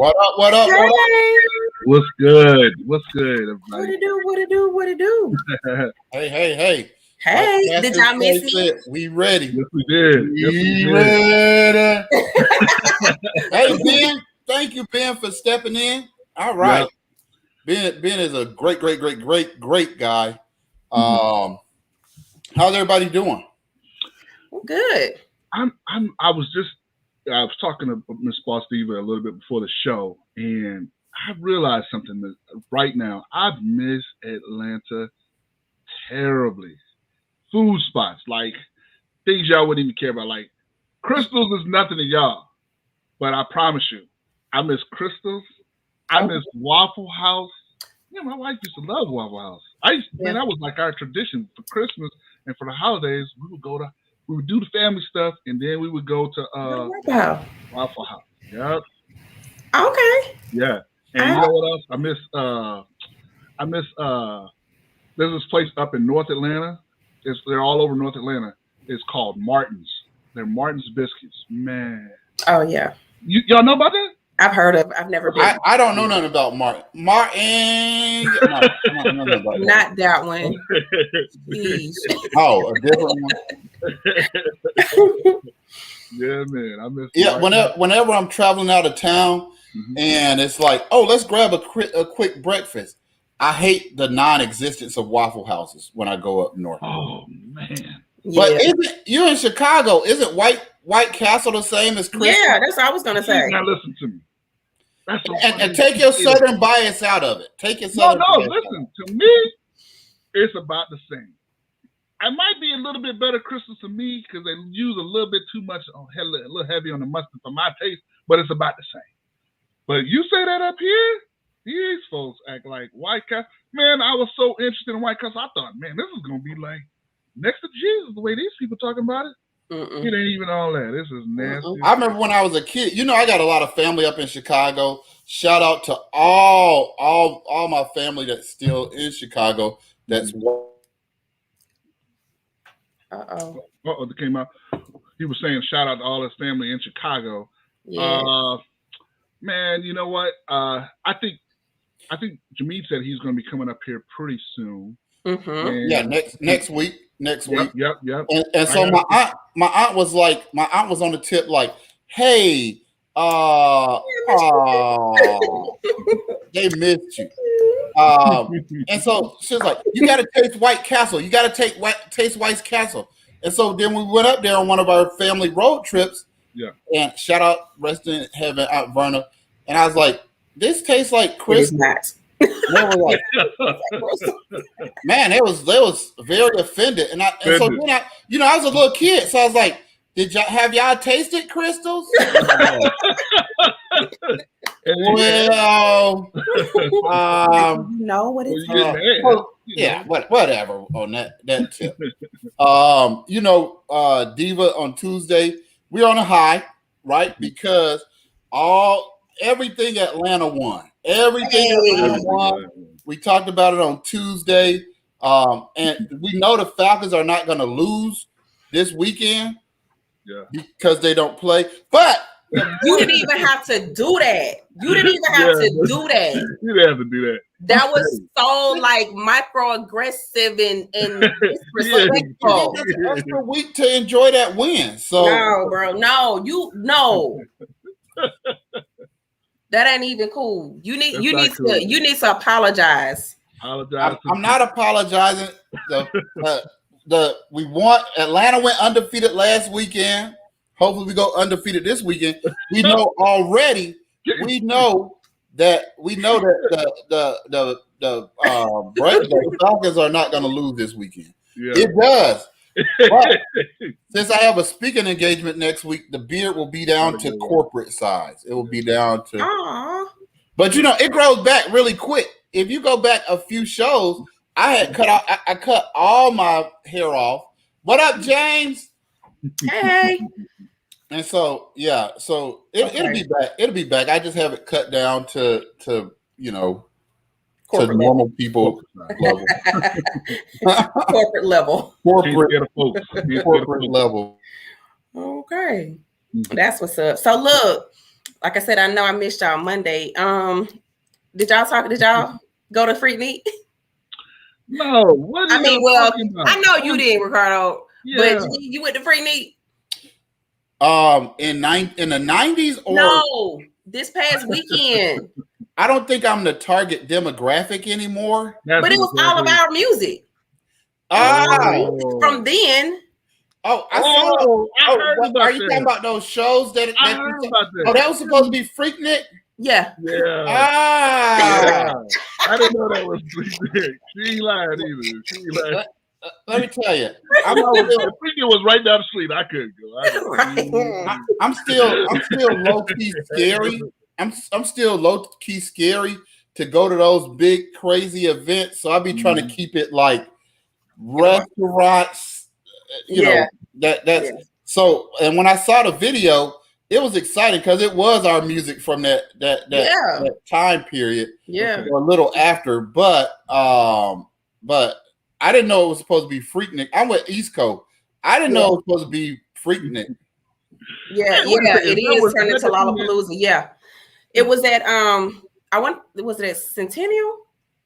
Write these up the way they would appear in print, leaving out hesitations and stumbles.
What up? What up? Hey. What up? What's good? What's good, everybody? What it do? What it do? What it do? Hey. Hey, Like did y'all miss me? said, we ready. Yes, we did. We ready. Hey, Ben. Thank you, Ben, for stepping in. All right. Yep. Ben is a great guy. How's everybody doing? Good. I was talking to Miss Boss Diva a little bit before the show, and I realized something that right now I've missed Atlanta terribly. Food spots, like things y'all wouldn't even care about. Like Crystals is nothing to y'all, but I promise you, I miss Crystals. I miss Waffle House. Yeah, my wife used to love Waffle House. Man, that was like our tradition for Christmas and for the holidays. We would do the family stuff, and then we would go to Waffle House. Yep. Okay. Yeah. And you know what else? I miss there's this place up in North Atlanta. They're all over North Atlanta. It's called Martin's. They're Martin's biscuits. Man. Oh yeah. Y'all know about that? I've heard of. I've never been. I don't know nothing about Martin. Not that one. Oh, a different one. Yeah, man. I miss. Yeah, whenever I'm traveling out of town, and it's like, oh, let's grab a quick breakfast. I hate the non-existence of Waffle Houses when I go up north. Oh man! But you're in Chicago? Isn't White Castle the same as Crystal? Yeah, that's what I was gonna say. Now listen to me. And take your Southern bias out of it. Take your Southern. Listen to me. It's about the same. I might be a little bit better Crystals to me because they use a little bit too much, a little heavy on the mustard for my taste, but it's about the same. But you say that up here, these folks act like White Castle. Man, I was so interested in White Castle. I thought, man, this is going to be like next to Jesus, the way these people talking about it. It ain't even all that. This is nasty. I remember when I was a kid. You know, I got a lot of family up in Chicago. Shout out to all my family that's still in Chicago. That's That came out. He was saying shout out to all his family in Chicago. Yeah. Man, you know what? I think Jameed said he's going to be coming up here pretty soon. Yeah, next week. Yep. And so my aunt was on the tip like, hey, they missed you. And so she was like, you got to taste White Castle. You got to taste White Castle. And so then we went up there on one of our family road trips. Yeah. And shout out, rest in heaven, Aunt Verna. And I was like, this tastes like Christmas. They were like, man, they was very offended. And so then I was a little kid, so I was like, have y'all tasted Crystals? Well, know what it's whatever on that tip. Diva on Tuesday, we're on a high, right? Because everything Atlanta won. Atlanta won. We talked about it on Tuesday. And we know the Falcons are not going to lose this weekend because they don't play. But you didn't even have to do that. You didn't even have to do that. You didn't have to do that. That was so like microaggressive and disrespectful. It's an extra week to enjoy that win. So no, bro, no. That ain't even cool. You need to apologize. I'm not apologizing. We want Atlanta went undefeated last weekend. Hopefully we go undefeated this weekend. We know already. We know that the Falcons are not going to lose this weekend. Yeah. It does. But since I have a speaking engagement next week, the beard will be down to corporate size. It will be down to. Aww. But it grows back really quick. If you go back a few shows, I cut all my hair off. What up, James? Hey. And so it'll be back. It'll be back. I just have it cut down to corporate normal people level. Corporate level. Corporate level. Okay. That's what's up. So look, like I said, I know I missed y'all Monday. Did y'all go to Freaknik? No, what are you talking about? I know you did, Ricardo. Yeah. But you went to Freaknik? In the 90s or no, this past weekend. I don't think I'm the target demographic anymore. But it was all about music. From then. Oh, I heard about are you talking about those shows that I heard about that. Oh, that was supposed to be Freaknik? Yeah. I didn't know that was Freaknik. She ain't lying either. She ain't lying. Let me tell you, Freaknik was right down the street. I couldn't go. I'm still low key scary. I'm still low key scary to go to those big crazy events. So I'll be trying to keep it like restaurants. You know that's so. And when I saw the video, it was exciting because it was our music from that time period. Yeah, or a little after, but I didn't know it was supposed to be Freaknik. I went East Coast. I didn't know it was supposed to be Freaknik. Yeah, it is turned into Lollapalooza. Yeah, it was at was it at Centennial?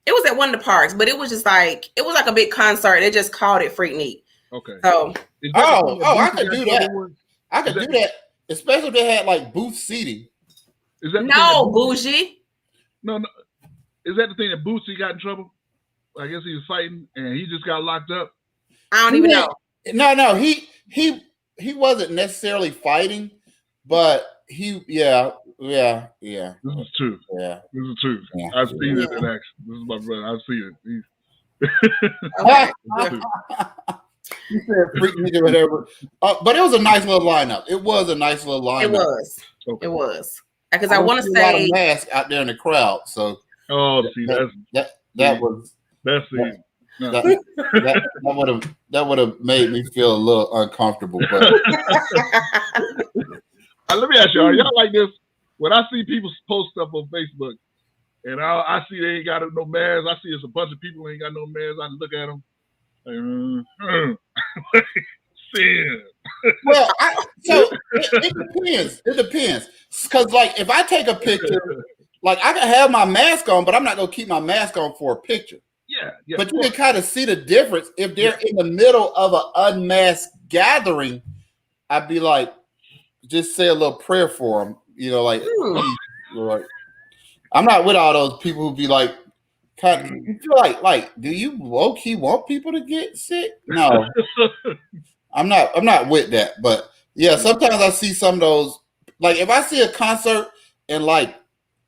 It was at one of the parks, but it was just like a big concert. They just called it Freaknik. Okay. So I could do that. I could do that, especially if they had like booth seating. Is that bougie? No. Is that the thing that Bootsy got in trouble? I guess he was fighting and he just got locked up. I don't even know. No, he wasn't necessarily fighting, but he yeah. This is true. Yeah. This is true. Yeah. I've seen it in action. This is my brother. I've seen it. You said Freaknik or whatever. But it was a nice little lineup. It was a nice little lineup. It was. Okay. It was. Because I want to say a lot of masks out there in the crowd. So see that was that's it. No. That would have made me feel a little uncomfortable. But let me ask y'all like this? When I see people post stuff on Facebook, and I see they ain't got no masks, I see it's a bunch of people who ain't got no masks. I look at them. Well, it depends. It depends. Because like if I take a picture, like I can have my mask on, but I'm not gonna keep my mask on for a picture. Yeah. But you can kind of see the difference if they're in the middle of an unmasked gathering. I'd be like, just say a little prayer for them. You know, like, Lord. I'm not with all those people who be like, you feel like, do you low key want people to get sick? No, I'm not with that. But yeah, sometimes I see some of those. Like if I see a concert and like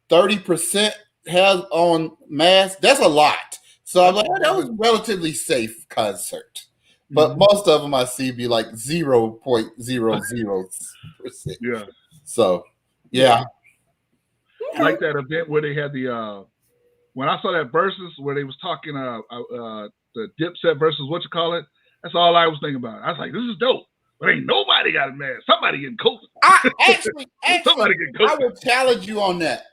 30% has on masks, that's a lot. So I'm like, that was a relatively safe concert. But most of them I see be like 0.00%. Yeah. So yeah. Like that event where they had the when I saw that versus where they was talking the Dipset versus what you call it, that's all I was thinking about. I was like, this is dope. But ain't nobody got a mask. Somebody getting COVID. Actually, somebody getting COVID. I will challenge you on that.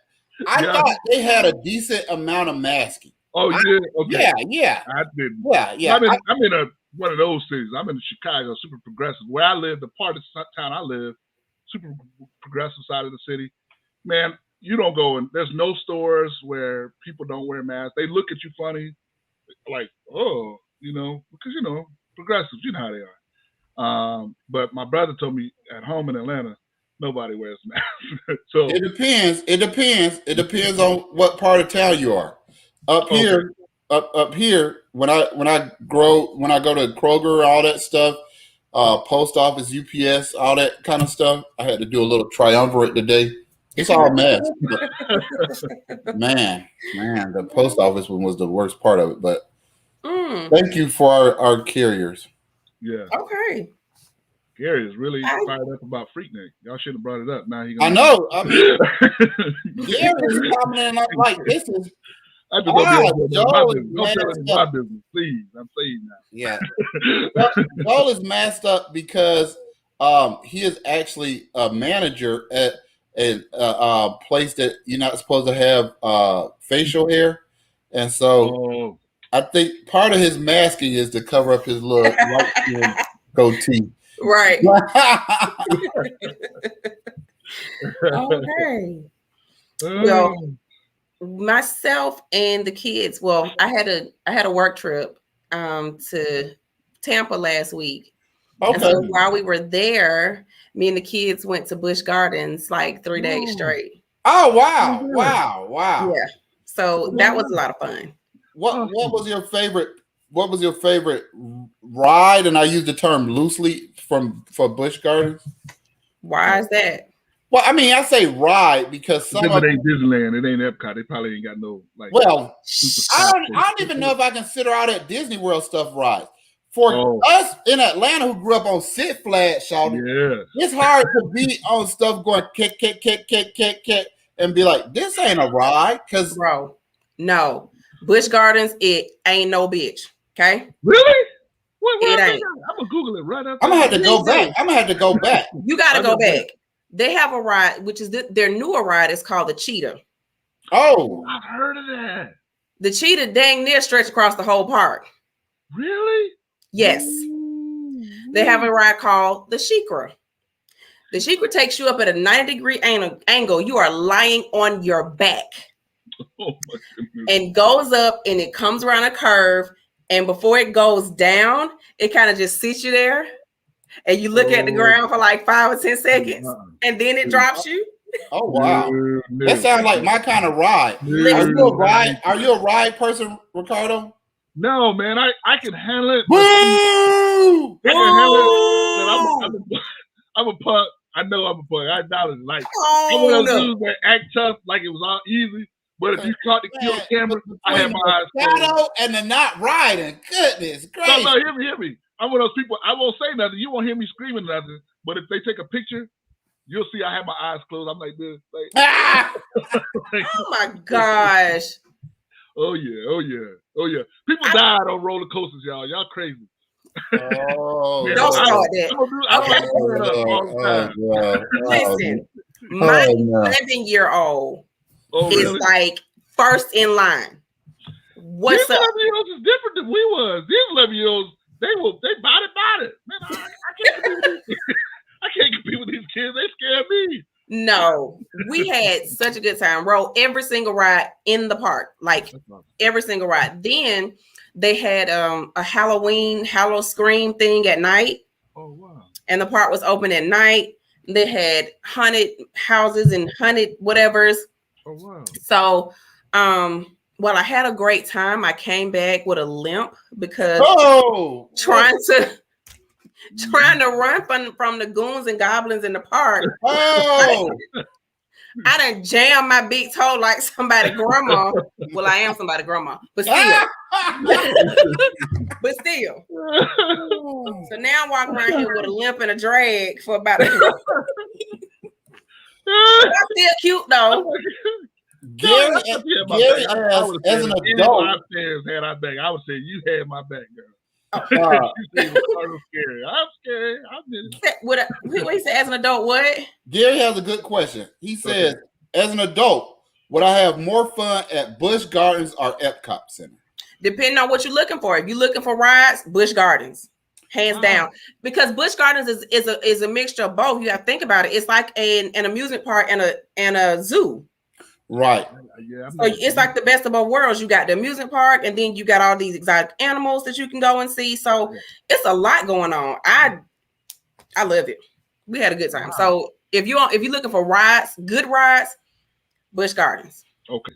I thought they had a decent amount of masking. Oh, you did? Okay. Yeah. I didn't. Yeah. I'm in one of those cities. I'm in Chicago, super progressive. Where I live, the part of town I live, super progressive side of the city. Man, you don't go in. There's no stores where people don't wear masks. They look at you funny, like, because progressives, you know how they are. But my brother told me at home in Atlanta, nobody wears masks. So it depends. It depends on what part of town you are. Up here, when I go to Kroger, all that stuff, post office, UPS, all that kind of stuff, I had to do a little triumvirate today. It's all masks. Man, the post office one was the worst part of it. But thank you for our carriers. Yeah. Okay. Gary is really fired up about Freaknik. Y'all should have brought it up. Now I know. I mean, Gary is coming in like this is. I just don't tell my business, please. I'm saying that. Yeah. Joel is masked up because he is actually a manager at a place that you're not supposed to have facial hair, and so I think part of his masking is to cover up his little white skin goatee. Right. Okay. Well, myself and the kids. Well, I had a work trip to Tampa last week. Okay. And so while we were there, me and the kids went to Busch Gardens like 3 days straight. Oh wow. Yeah. So that was a lot of fun. What was your favorite? What was your favorite ride? And I use the term loosely for Busch Gardens. Why is that? Well, I mean, I say ride because some of it ain't Disneyland, it ain't Epcot. They probably ain't got no like. Well, I don't even know if I consider all that Disney World stuff rides. For us in Atlanta who grew up on Six Flags, it's hard to be on stuff going kick, and be like, this ain't a ride. Because bro, no. Busch Gardens, it ain't no bitch. Okay? Really? It ain't. I'm gonna Google it right after. I'm gonna have to go back. You gotta go back. They have a ride, which is their newer ride is called the Cheetah. Oh, I've heard of that. The Cheetah dang near stretch across the whole park. Really? Yes. They have a ride called the Sheikra. The Sheikra takes you up at a 90-degree angle. You are lying on your back. And goes up and it comes around a curve. And before it goes down, it kind of just sits you there. And you look at the ground for like 5 or 10 seconds. And then it drops you. Oh, wow. That sounds like my kind of ride. Are you a ride person, Ricardo? No, man. I can handle it. Woo! I can handle it. I'm a punk. I know I'm a punk. I acknowledge it. Like, I'm one of those dudes that act tough like it was all easy. But if you caught the kill camera, I had my eyes closed. Shadow and the not riding. Goodness gracious. No, hear me. I'm one of those people. I won't say nothing. You won't hear me screaming nothing. But if they take a picture, you'll see I have my eyes closed. I'm like this. Oh my gosh. Oh yeah. People died on roller coasters, y'all. Y'all crazy. Oh, don't start that. Listen, my 11-year-old is like first in line. What's up? These 11-year-olds is different than we was. These 11-year-olds, they bought it. Man, I can't compete with these kids. They scare me. No, we had such a good time. Rode every single ride in the park, like every single ride. Then they had a Halloween Scream thing at night. Oh wow! And the park was open at night. They had haunted houses and haunted whatevers. Oh wow! So, well, I had a great time. I came back with a limp because trying to run from the goons and goblins in the park. Oh, I done jammed my big toe like somebody grandma. Well, I am somebody grandma, but still. So now I'm walking around here with a limp and a drag for about I'm still cute though. Gary as an adult, had our back. I would say you had my back, girl. I'm scary. I did it. What he said as an adult, what? Gary has a good question. He says, as an adult, would I have more fun at Busch Gardens or Epcot Center? Depending on what you're looking for. If you're looking for rides, Busch Gardens, hands down. Because Busch Gardens is a mixture of both. You have to think about it. It's like an amusement park and a zoo. Right. Yeah, so it's like the best of both worlds. You got the amusement park, and then you got all these exotic animals that you can go and see. So it's a lot going on. I love it. We had a good time. Wow. So if you're looking for rides, good rides, Busch Gardens. Okay.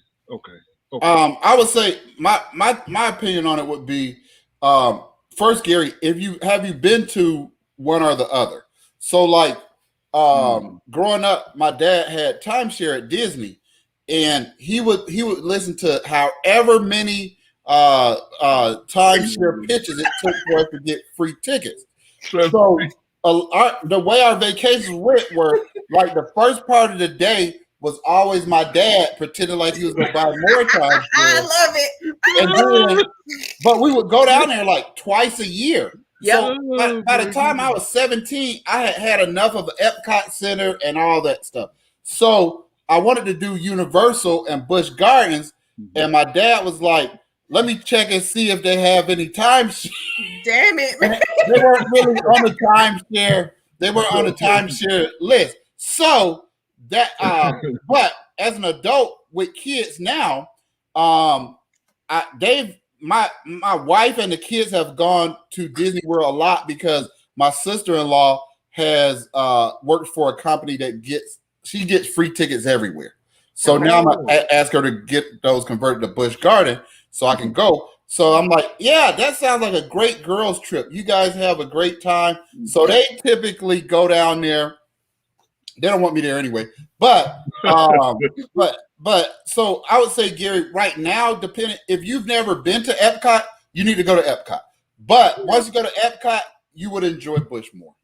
I would say my opinion on it would be first, Gary, have you been to one or the other? So like growing up, my dad had timeshare at Disney. And he would listen to however many timeshare pitches it took for us to get free tickets. So the way our vacations went were like the first part of the day was always my dad pretending like he was going to buy more timeshare. I love it. And then, but we would go down there like twice a year. Yep. So by the time I was 17, I had enough of the Epcot Center and all that stuff. So I wanted to do Universal and Busch Gardens, and my dad was like, let me check and see if they have any timeshare. Damn it. They weren't really on the timeshare. They weren't on the timeshare list. So That but as an adult with kids now, my wife and the kids have gone to Disney World a lot because my sister-in-law has worked for a company that gets free tickets everywhere. So now I'm gonna ask her to get those converted to Busch Garden so I can go. So I'm like, yeah, that sounds like a great girls trip. You guys have a great time. So they typically go down there. They don't want me there anyway. But so I would say, Gary, right now, depending if you've never been to Epcot, you need to go to Epcot. But once you go to Epcot, you would enjoy Busch more.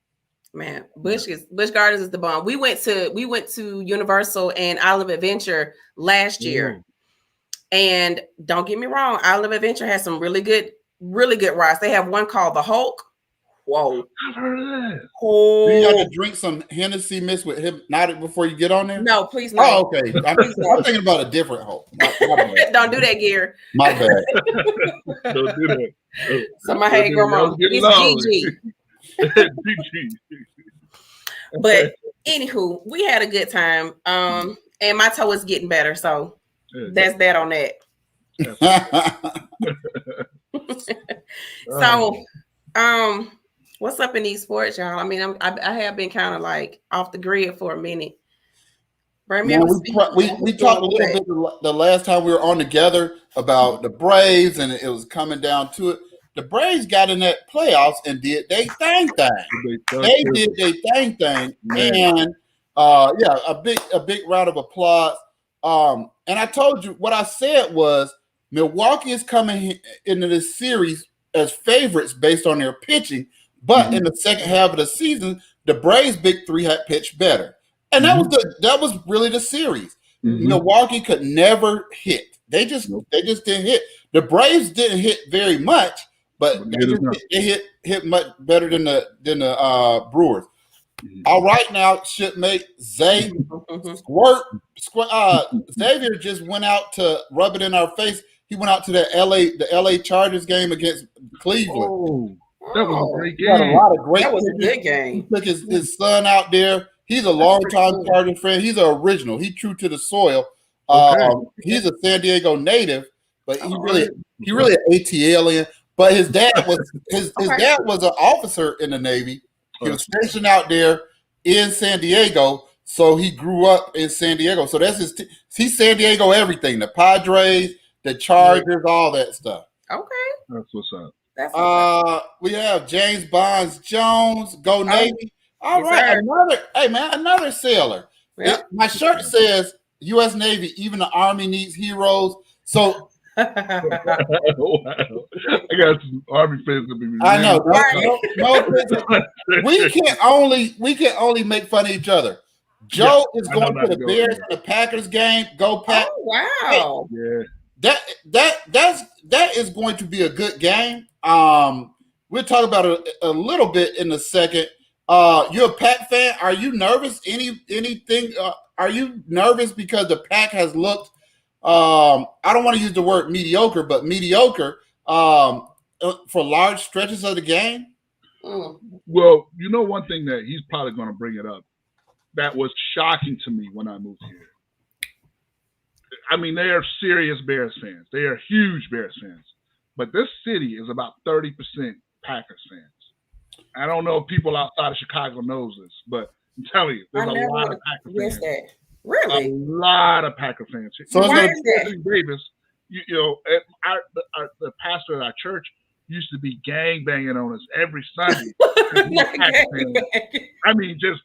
Man, Busch Gardens is the bomb. We went to Universal and Isle of Adventure last year. And don't get me wrong, Isle of Adventure has some really good rides. They have one called the Hulk. Whoa. I've heard of that. Do you got to drink some Hennessy mixed with Hypnotic before you get on there? No, please no. Oh, okay. I'm thinking about a different Hulk. Don't do that, Gear. My bad. Don't do that. Somebody had grandma. It's GG. But anywho, we had a good time. And my toe is getting better, so that's that on that. So, what's up in these sports, y'all? I mean, I have been kind of like off the grid for a minute. We talked a little bit the last time we were on together about the Braves, and it was coming down to it. The Braves got in that playoffs and did they thing. They did their thing, and a big round of applause. And I told you what I said was Milwaukee is coming into this series as favorites based on their pitching, but in the second half of the season, the Braves' big three had pitched better, and that was really the series. Milwaukee could never hit; they just didn't hit. The Braves didn't hit very much, but they hit much better than the Brewers. All right, now should make Xavier just went out to rub it in our face. He went out to the LA Chargers game against Cleveland. Oh, that was a great game. That was a good game. He took his son out there. He's a longtime Chargers friend. He's an original. He's true to the soil. He's a San Diego native, but he really an ATLian. But his dad was dad was an officer in the Navy. He was stationed out there in San Diego, so he grew up in San Diego. So that's he's San Diego everything. The Padres, the Chargers, all that stuff. Okay. That's what's up. We have James Bonds Jones, go Navy. All right, another sailor. Yep. My shirt says U.S. Navy, even the Army needs heroes. So I got some Army fans to be. I know. We can only make fun of each other. Joe is going to the Bears and the Packers game. Go Pack! Oh, wow. Yeah. That is going to be a good game. We'll talk about it a little bit in a second. You're a Pack fan. Are you nervous? Anything? Are you nervous because the Pack has looked? I don't want to use the word mediocre, but mediocre for large stretches of the game. Well, you know, one thing that he's probably going to bring it up that was shocking to me when I moved here. I mean, they are serious Bears fans. They are huge Bears fans. But this city is about 30% Packers fans. I don't know if people outside of Chicago knows this, but I'm telling you, there's a lot of Packer fans. Really? A lot of Packer fans. So why is that? Davis, the pastor at our church used to be gang banging on us every Sunday. I mean, just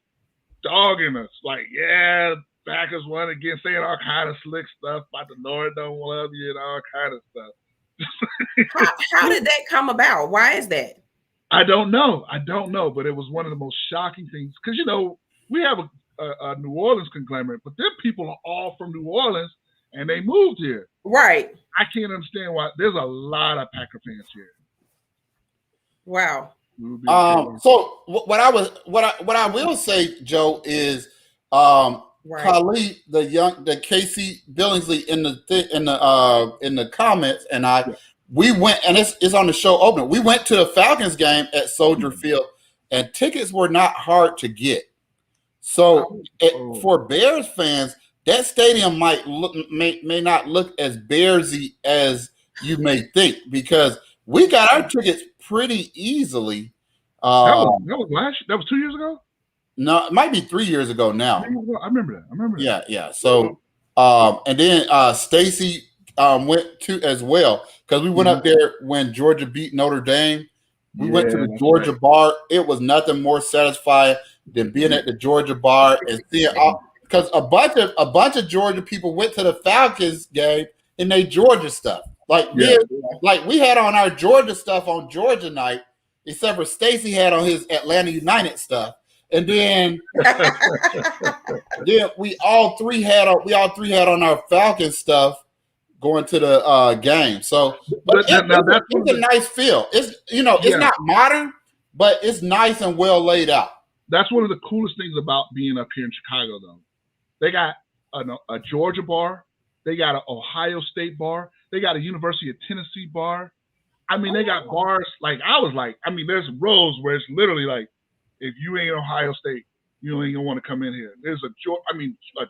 dogging us. Like, yeah, Packers won again, saying all kind of slick stuff about the Lord don't love you and all kind of stuff. How did that come about? Why is that? I don't know, but it was one of the most shocking things because, you know, we have a New Orleans conglomerate, but their people are all from New Orleans and they moved here. Right. I can't understand why. There's a lot of Packer fans here. Wow. So what I will say, Joe, is Khalid, the KC Billingsley in the comments, and we went, and it's on the show opener. We went to the Falcons game at Soldier Field, and tickets were not hard to get. So for Bears fans, that stadium may not look as Bearsy as you may think, because we got our tickets pretty easily. That was 2 years ago? No, it might be 3 years ago now. I remember that. Yeah. So and then Stacy went to as well, because we went up there when Georgia beat Notre Dame. We went to the Georgia bar. It was nothing more satisfying than being at the Georgia bar and seeing because a bunch of Georgia people went to the Falcons game in their Georgia stuff. Like we had on our Georgia stuff on Georgia night, except for Stacy had on his Atlanta United stuff. And then, we all three had on our Falcons stuff going to the game. So it's a nice feel. It's it's not modern, but it's nice and well laid out. That's one of the coolest things about being up here in Chicago, though. They got a Georgia bar, they got an Ohio State bar, they got a University of Tennessee bar. I mean, they got bars there's rows where it's literally like, if you ain't Ohio State, you ain't gonna want to come in here. There's a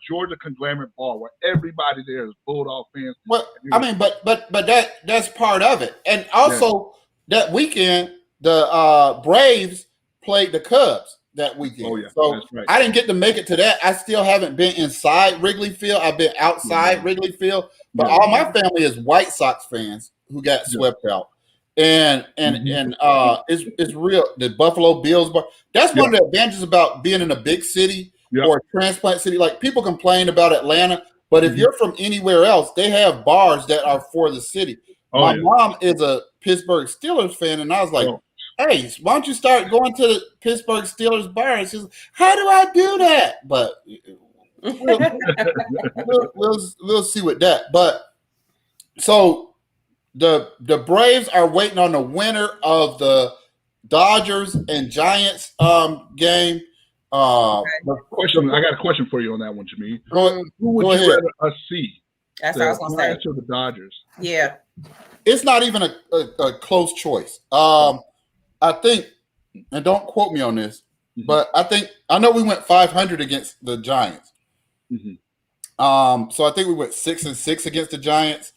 Georgia conglomerate bar where everybody there is Bulldog fans. Well, but that's part of it. And also that weekend, the Braves played the Cubs that weekend. Oh yeah, so that's right. I didn't get to make it to that. I still haven't been inside Wrigley Field. I've been outside Wrigley Field, but all my family is White Sox fans who got swept out. And it's real. The Buffalo Bills bar. That's one of the advantages about being in a big city or a transplant city. Like, people complain about Atlanta, but if you're from anywhere else, they have bars that are for the city. My mom is a Pittsburgh Steelers fan, and I was like, "Hey, why don't you start going to the Pittsburgh Steelers bar?" And she's like, "How do I do that?" But we'll see with that. But so. The Braves are waiting on the winner of the Dodgers and Giants game. I got a question for you on that one, Jimmy. Who would you rather us see? That's what I was going to say. Giants or the Dodgers? Yeah. It's not even a close choice. I think, and don't quote me on this, but I know we went 500 against the Giants. So I think we went 6-6 against the Giants.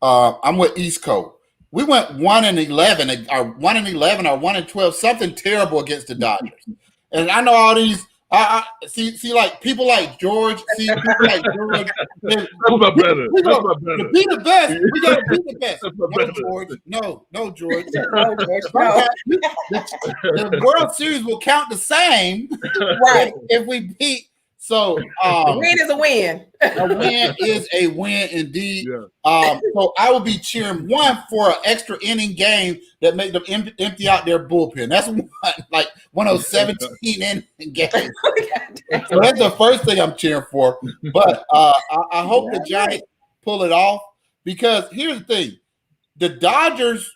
I'm with East Coast. We went 1-11, or 1-11, or 1-12, something terrible against the Dodgers. And I know all these. I see, like people like George. See people like George. That's my brother. To be the best, we got to be the best. No, George. No, George. No, George. No. The World Series will count the same, right? If we beat. So a win is a win. A win is a win indeed. Yeah. So I will be cheering for an extra inning game that make them empty out their bullpen. That's one of those 17 inning games. So that's the first thing I'm cheering for. But I hope the Giants pull it off, because here's the thing: the Dodgers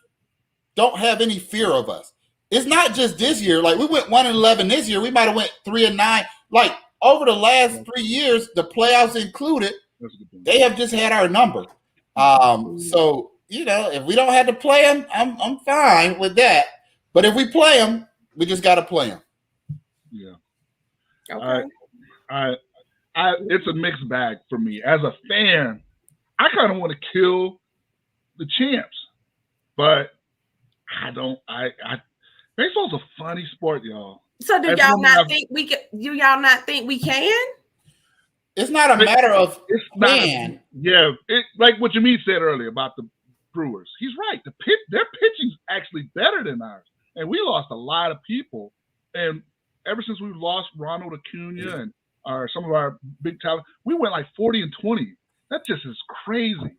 don't have any fear of us. It's not just this year. Like, we went 1-11 this year. We might have went 3-9. Like, over the last 3 years, the playoffs included, they have just had our number. So, if we don't have to play them, I'm fine with that. But if we play them, we just got to play them. Yeah. Okay. It's a mixed bag for me. As a fan, I kind of want to kill the champs, but I don't. Baseball's a funny sport, y'all. So do y'all not think we can? Do y'all not think we can? It's not a matter of can. Like what Jameed said earlier about the Brewers. He's right. Their pitching's actually better than ours, and we lost a lot of people. And ever since we lost Ronald Acuna and some of our big talent, we went like 40-20. That just is crazy.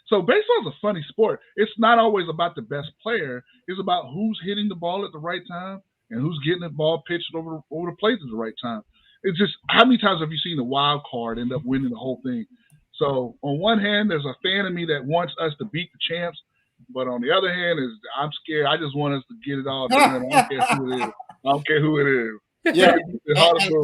So baseball is a funny sport. It's not always about the best player. It's about who's hitting the ball at the right time and who's getting the ball pitched over the plate at the right time. It's just, how many times have you seen the wild card end up winning the whole thing? So on one hand, there's a fan of me that wants us to beat the champs, but on the other hand, I'm scared. I just want us to get it all done. I don't care who it is. Yeah,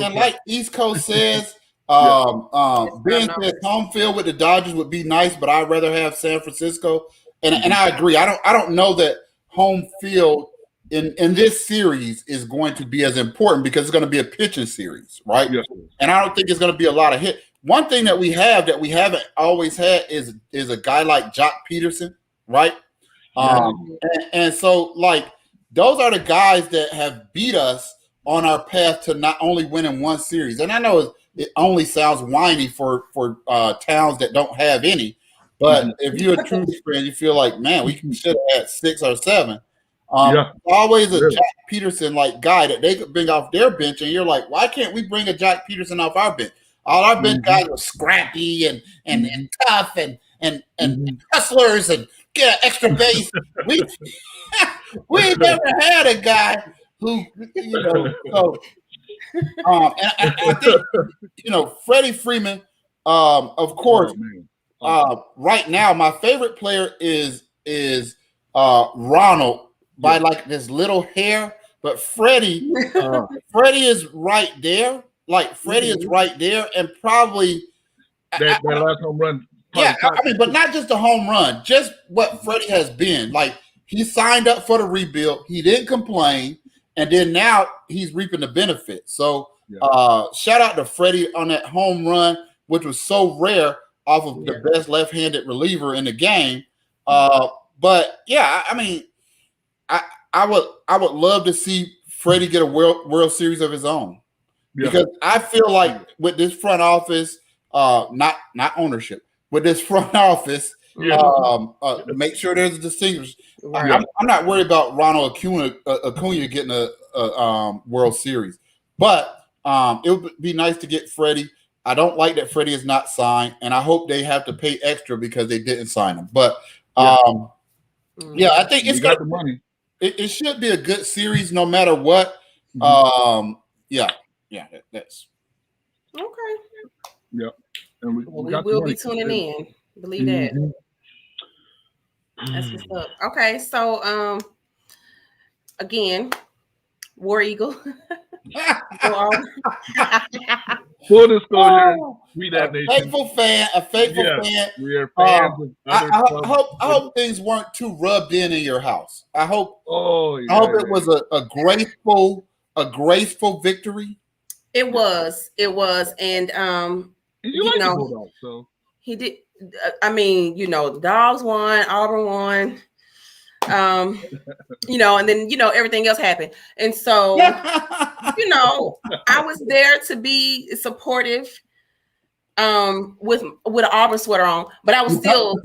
and like East Coast says, Ben says home field with the Dodgers would be nice, but I'd rather have San Francisco. And I agree. I don't know that home field in this series is going to be as important because it's going to be a pitching series, right? Yes. And I don't think it's going to be a lot of hit. One thing that we haven't always had is a guy like Jock Peterson, right? And so like those are the guys that have beat us on our path to not only winning one series. And I know it only sounds whiny for towns that don't have any, but if you're a true fan, you feel like, man, we should have had 6 or 7. Always a Jack Peterson like guy that they could bring off their bench, and you're like, why can't we bring a Jack Peterson off our bench? All our bench guys are scrappy and tough and hustlers and get extra base. We never had a guy who, so and I think Freddie Freeman, of course, right now my favorite player is Ronald by like this little hair, but Freddie is right there. Like Freddie is right there, and probably that last home run. Yeah, I mean, but not just a home run, just what Freddie has been. Like he signed up for the rebuild, he didn't complain, and then now he's reaping the benefits. So shout out to Freddie on that home run, which was so rare off of the best left-handed reliever in the game. But yeah, I mean, I would love to see Freddie get a World Series of his own. Because I feel like with this front office, not ownership, with this front office, make sure there's a distinguish. I'm not worried about Ronald Acuna getting a World Series, but it would be nice to get Freddie. I don't like that Freddie is not signed, and I hope they have to pay extra because they didn't sign him. But I think it's got the money. It should be a good series no matter what. Yeah, that's okay. Yep. And we will be tuning in. Believe that. That's what's up. Okay, so again, War Eagle. Full disclosure, we that nation. A faithful fan. We are fans of I hope things weren't too rubbed in your house. I hope it was a graceful victory. It was, and you like the Bulldogs, so he did. I mean, the Dogs won, Auburn won, and then everything else happened, and so I was there to be supportive, with an Auburn sweater on, but I was still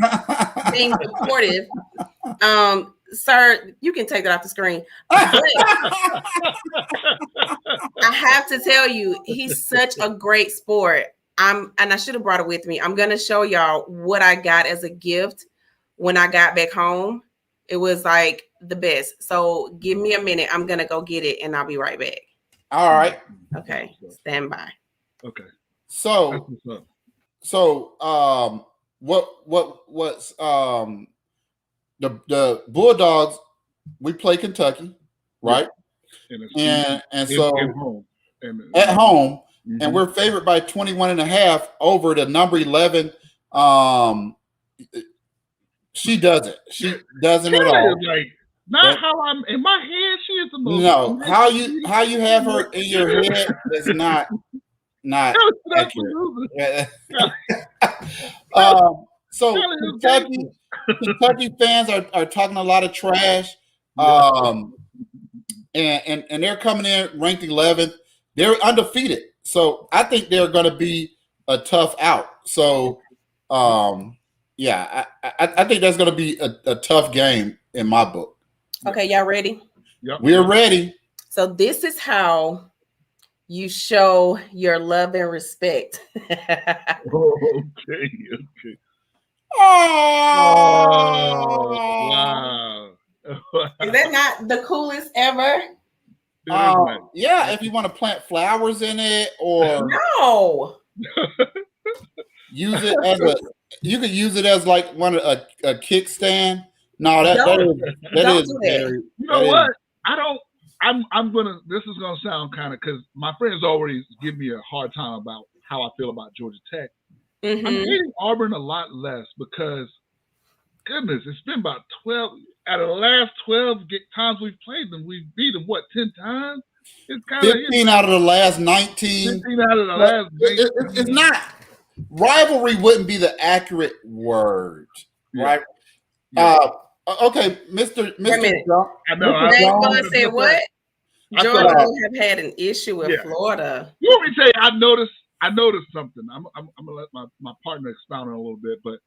being supportive. Sir, you can take that off the screen. I have to tell you, he's such a great sport. And I should have brought it with me. I'm going to show y'all what I got as a gift when I got back home. It was like the best. So give me a minute. I'm going to go get it and I'll be right back. All right. Okay. Stand by. Okay. So what's the Bulldogs, we play Kentucky, right? And so at home, and we're favored by 21.5 over the number 11. She doesn't at all. How I'm in my head. She is the most. No, how you have her in your head is not accurate. So Kentucky fans are talking a lot of trash, and they're coming in ranked 11th. They're undefeated, so I think they're going to be a tough out. So, I think that's going to be a tough game in my book. Okay, y'all ready? Yep. We're ready. So this is how you show your love and respect. Okay. Oh, wow. Is that not the coolest ever? Yeah, if you want to plant flowers in it or no. use it as you could use it as like a kickstand. No, that is very, you know what? I'm gonna. This is gonna sound kind of because my friends always give me a hard time about how I feel about Georgia Tech. I'm hating Auburn a lot less because, goodness, it's been about 12. out of the last 12 times we've played them, we've beat them, 10 times? It's kind 15 out of the last 19. 15 out of the last 19. It's not. Rivalry wouldn't be the accurate word, right? Yeah. Okay, Mr. John. I know. Said what? Georgia have had an issue with Florida. You want me to tell you? I noticed something. I'm gonna let my partner expound on it a little bit, but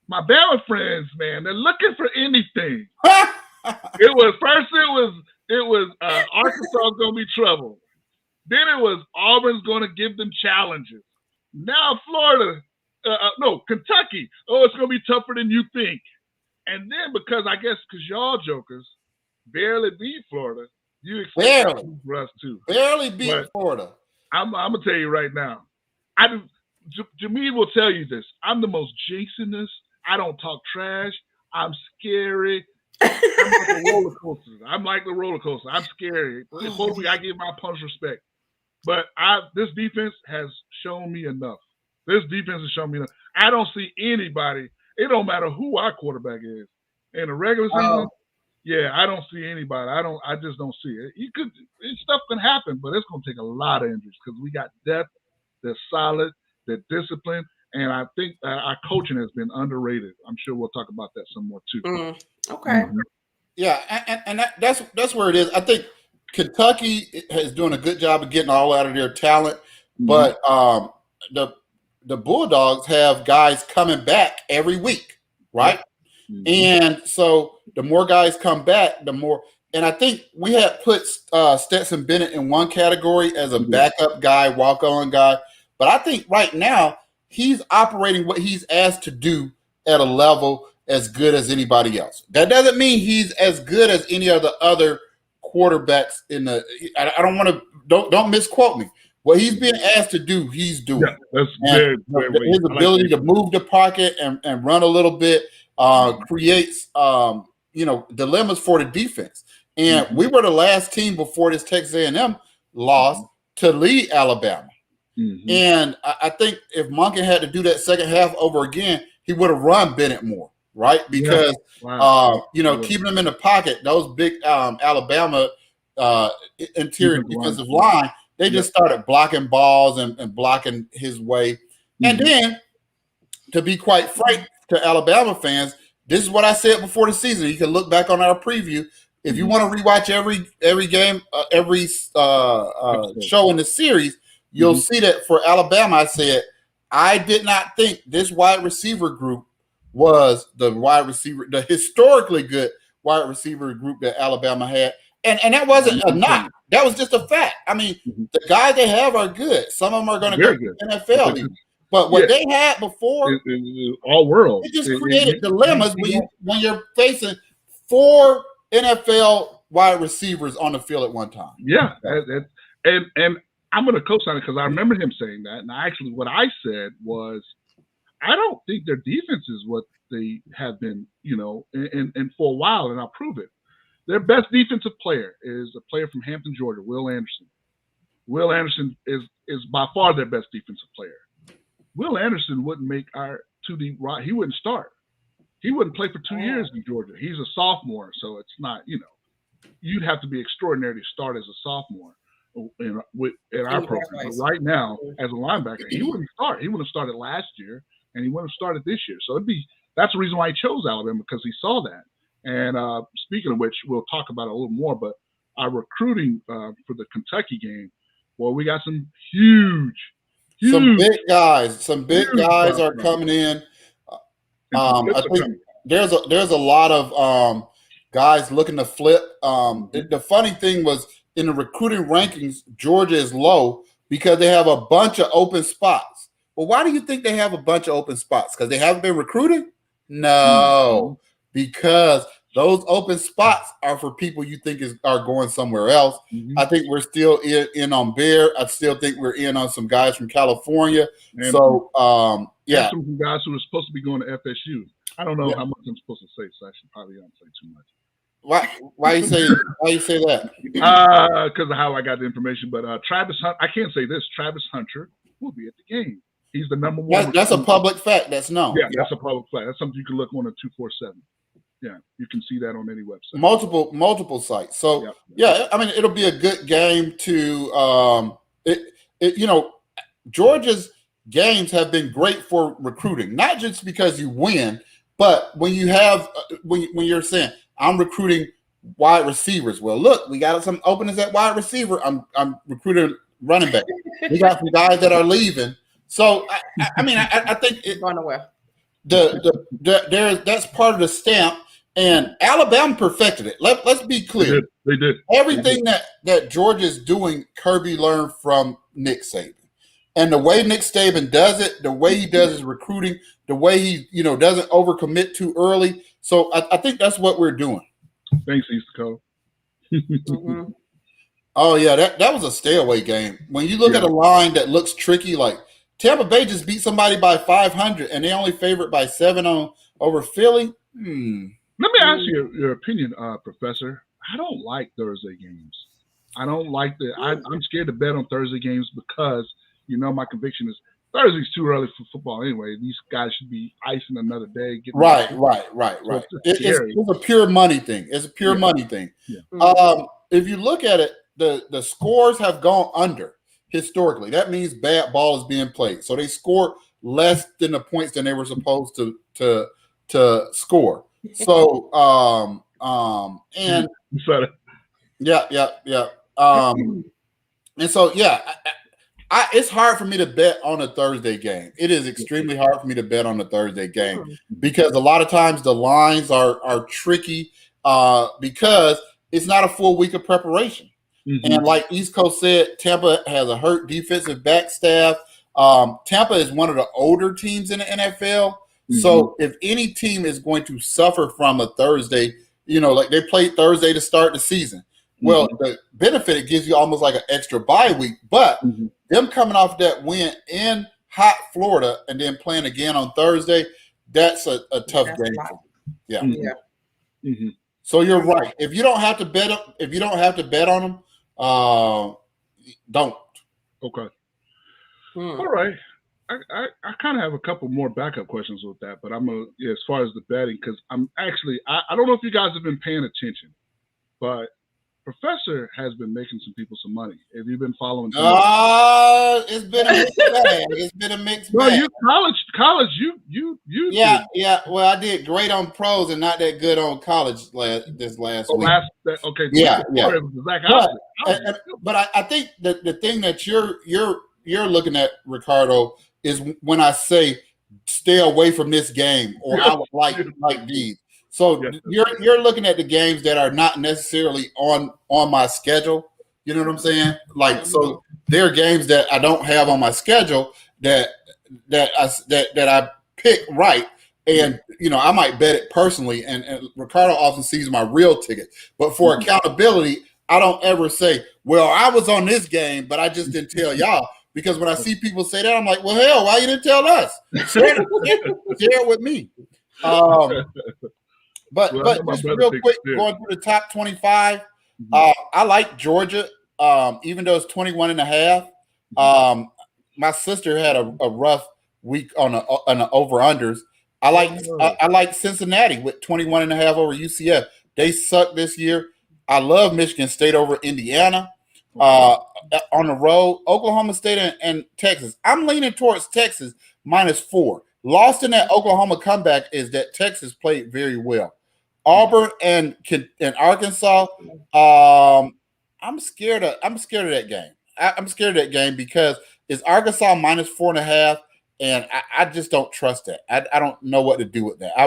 my Bama friends, man, they're looking for anything. It was Arkansas gonna be trouble. Then it was Auburn's gonna give them challenges. Now Florida, Kentucky. Oh, it's gonna be tougher than you think. And then because y'all jokers barely beat Florida, you expect for us too. Barely beat Florida. I'm gonna tell you right now. Jameed will tell you this. I'm the most jinxingest. I don't talk trash. I'm scary. I'm like the roller coaster. I'm scary. I give my opponents respect. But this defense has shown me enough. I don't see anybody. It don't matter who our quarterback is. In the regular season, I don't see anybody. I just don't see it. Stuff can happen, but it's going to take a lot of injuries because we got depth. They're solid. They're disciplined. And I think our coaching has been underrated. I'm sure we'll talk about that some more too. Okay. Mm-hmm. Yeah, and that's where it is. I think Kentucky is doing a good job of getting all out of their talent, but the Bulldogs have guys coming back every week, right? Mm-hmm. And so the more guys come back, the more. And I think we had put Stetson Bennett in one category as a backup guy, walk-on guy, but I think right now he's operating what he's asked to do at a level as good as anybody else. That doesn't mean he's as good as any of the other quarterbacks in the. I don't want to. Don't misquote me. What he's being asked to do, he's doing. Yeah, that's very his ability to move the pocket and run a little bit creates dilemmas for the defense. And we were the last team before this Texas A&M loss to lead Alabama. Mm-hmm. And I think if Monken had to do that second half over again, he would have run Bennett more, right? Because keeping him in the pocket, those big Alabama interior defensive line, they just started blocking balls and blocking his way. Mm-hmm. And then, to be quite frank to Alabama fans, this is what I said before the season. You can look back on our preview. If you want to rewatch every game, every show in the series, you'll see that for Alabama, I said, I did not think this wide receiver group was the historically good wide receiver group that Alabama had. And that wasn't a knock. That was just a fact. I mean, the guys they have are good. Some of them are going to go to the NFL even. But what they had before, all world, it just created dilemmas when you're facing 4 NFL wide receivers on the field at one time. Yeah, and I'm going to co-sign it because I remember him saying that. And actually, what I said was, I don't think their defense is what they have been, and for a while, and I'll prove it. Their best defensive player is a player from Hampton, Georgia, Will Anderson. Will Anderson is by far their best defensive player. Will Anderson wouldn't make our 2D right. He wouldn't start. He wouldn't play for 2 years in Georgia. He's a sophomore, so it's not, you'd have to be extraordinary to start as a sophomore in our program. But right now, as a linebacker, he wouldn't start. He wouldn't have started last year, and he wouldn't have started this year. So that's the reason why he chose Alabama, because he saw that. And speaking of which, we'll talk about it a little more, but our recruiting for the Kentucky game, well, we got some huge some big guys are coming in. I think there's a lot of guys looking to flip. The funny thing was, in the recruiting rankings, Georgia is low because they have a bunch of open spots. Well, why do you think they have a bunch of open spots? Because they haven't been recruiting? No, because those open spots are for people you think are going somewhere else. Mm-hmm. I think we're still in on Bear. I still think we're in on some guys from California. And some guys who are supposed to be going to FSU. I don't know how much I'm supposed to say, so I should probably not say too much. Why you say that? Because of how I got the information. But Travis Hunter, I can't say this. Travis Hunter will be at the game. He's the number one. That's a public fact. That's known. Yeah, that's a public fact. That's something you can look on at 247. Yeah, you can see that on any website. Multiple sites. So yeah, I mean, it'll be a good game to Georgia's games have been great for recruiting, not just because you win, but when you have when you're saying I'm recruiting wide receivers. Well, look, we got some openings at wide receiver. I'm recruiting running back. We got some guys that are leaving. So I think it going nowhere. That's part of the stamp, and Alabama perfected it. Let's be clear. They did. Everything that Georgia is doing, Kirby learned from Nick Saban. And the way Nick Saban does it, the way he does his recruiting, the way he doesn't overcommit too early. So I think that's what we're doing. Thanks, East Coast. Mm-hmm. Oh yeah, that was a stay away game. When you look at a line that looks tricky, like Tampa Bay just beat somebody by 500, and they only favored by 7 over Philly. Let me ask you your opinion, Professor. I don't like Thursday games. I don't like I'm scared to bet on Thursday games because my conviction is Thursday's too early for football anyway. These guys should be icing another day. Right. It's a pure money thing. It's a pure money thing. Yeah. If you look at it, the scores have gone under historically. That means bad ball is being played. So they score less than the points than they were supposed to score. So and yeah. And so it's hard for me to bet on a Thursday game. It is extremely hard for me to bet on a Thursday game because a lot of times the lines are tricky because it's not a full week of preparation. Mm-hmm. And like East Coast said, Tampa has a hurt defensive back staff. Tampa is one of the older teams in the NFL. Mm-hmm. So if any team is going to suffer from a Thursday, like they played Thursday to start the season. Well, the benefit, it gives you almost like an extra bye week. But them coming off that win in hot Florida and then playing again on Thursday, that's a tough game. Yeah. Mm-hmm. Mm-hmm. So you're right. If you don't have to bet on them, don't. Okay. All right. I kind of have a couple more backup questions with that, but I'm as far as the betting, because I'm actually I don't know if you guys have been paying attention, but Professor has been making some people some money. Have you been following? It's been a mixed bag. It's been a mixed bag. Well, you college. You. Yeah. Well, I did great on pros and not that good on college this last week. Okay. Yeah. But I think that the thing that you're looking at, Ricardo, is when I say stay away from this game or I would like these. So you're looking at the games that are not necessarily on my schedule. You know what I'm saying? Like, so there are games that I don't have on my schedule that I pick right. And, I might bet it personally. And Ricardo often sees my real ticket. But for accountability, I don't ever say, well, I was on this game, but I just didn't tell y'all. Because when I see people say that, I'm like, well, hell, why you didn't tell us? Share it with me. But just real quick, going through the top 25, I like Georgia, even though it's 21.5. My sister had a rough week on the over-unders. I like Cincinnati with 21.5 over UCF. They suck this year. I love Michigan State over Indiana on the road. Oklahoma State and Texas. I'm leaning towards Texas -4. Lost in that Oklahoma comeback is that Texas played very well. Auburn and Arkansas. I'm scared of that game. I'm scared of that game because it's Arkansas -4.5, and I just don't trust that. I don't know what to do with that.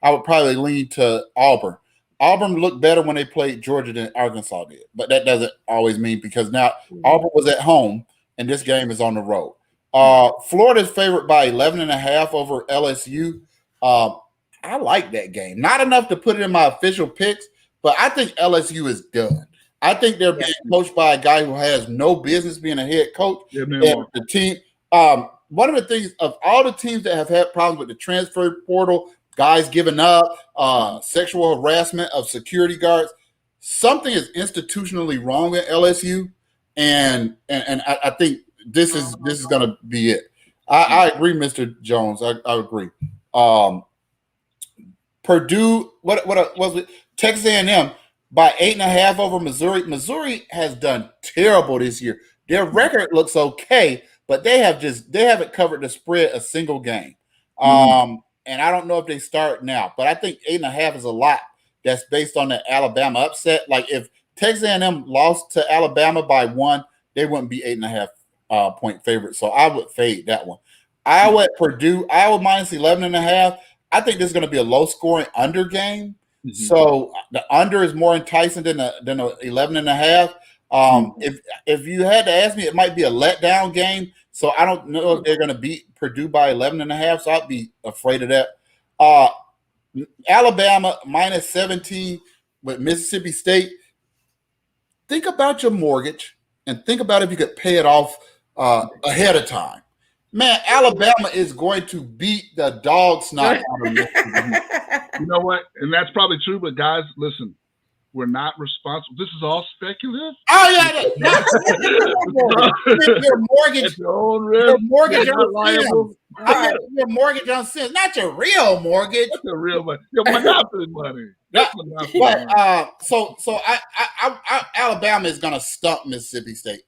I would probably lean to Auburn. Auburn looked better when they played Georgia than Arkansas did, but that doesn't always mean because now Auburn was at home and this game is on the road. Florida's favored by 11.5 over LSU. I like that game. Not enough to put it in my official picks, but I think LSU is done. I think they're being coached by a guy who has no business being a head coach. The team. One of the things of all the teams that have had problems with the transfer portal, guys giving up, sexual harassment of security guards, something is institutionally wrong at LSU, and I think this is going to be it. I agree, Mr. Jones. I agree. Purdue, what was it? Texas A&M by 8.5 over Missouri. Missouri has done terrible this year. Their record looks okay, but they haven't covered the spread a single game. And I don't know if they start now, but I think 8.5 is a lot. That's based on the Alabama upset. Like if Texas A&M lost to Alabama by 1, they wouldn't be 8.5 point favorite. So I would fade that one. Iowa at Purdue, Iowa minus 11.5. I think this is going to be a low scoring under game. So the under is more enticing than the 11.5. If you had to ask me, it might be a letdown game. So I don't know if they're going to beat Purdue by 11.5. So I'd be afraid of that. Alabama minus 17 with Mississippi State. Think about your mortgage and think about if you could pay it off ahead of time. Man, Alabama is going to beat the dog snot out of Mississippi. You know what? And that's probably true, but guys, listen, we're not responsible. This is all speculative. Oh, yeah. Your mortgage. Your mortgage on Sims. Your mortgage on Sims. Not your real mortgage. That's the real money. Your monopoly money. So Alabama is going to stump Mississippi State.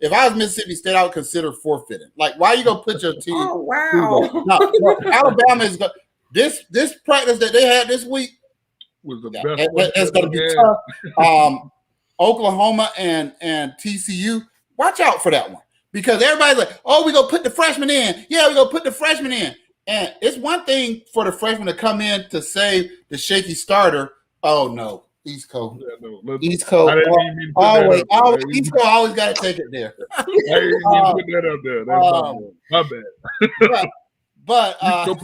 If I was Mississippi State, I would consider forfeiting. Like, why are you going to put your team? Oh, wow. No, Alabama is going this practice that they had this week was the best. It's going to be tough. Oklahoma and TCU, watch out for that one. Because everybody's like, oh, we're going to put the freshmen in. Yeah, we're going to put the freshmen in. And it's one thing for the freshmen to come in to save the shaky starter. Oh, no. East Coast. Yeah, no, East Coast. Always East Coast always got to take it there. I didn't even put that up there. That's my bad. But don't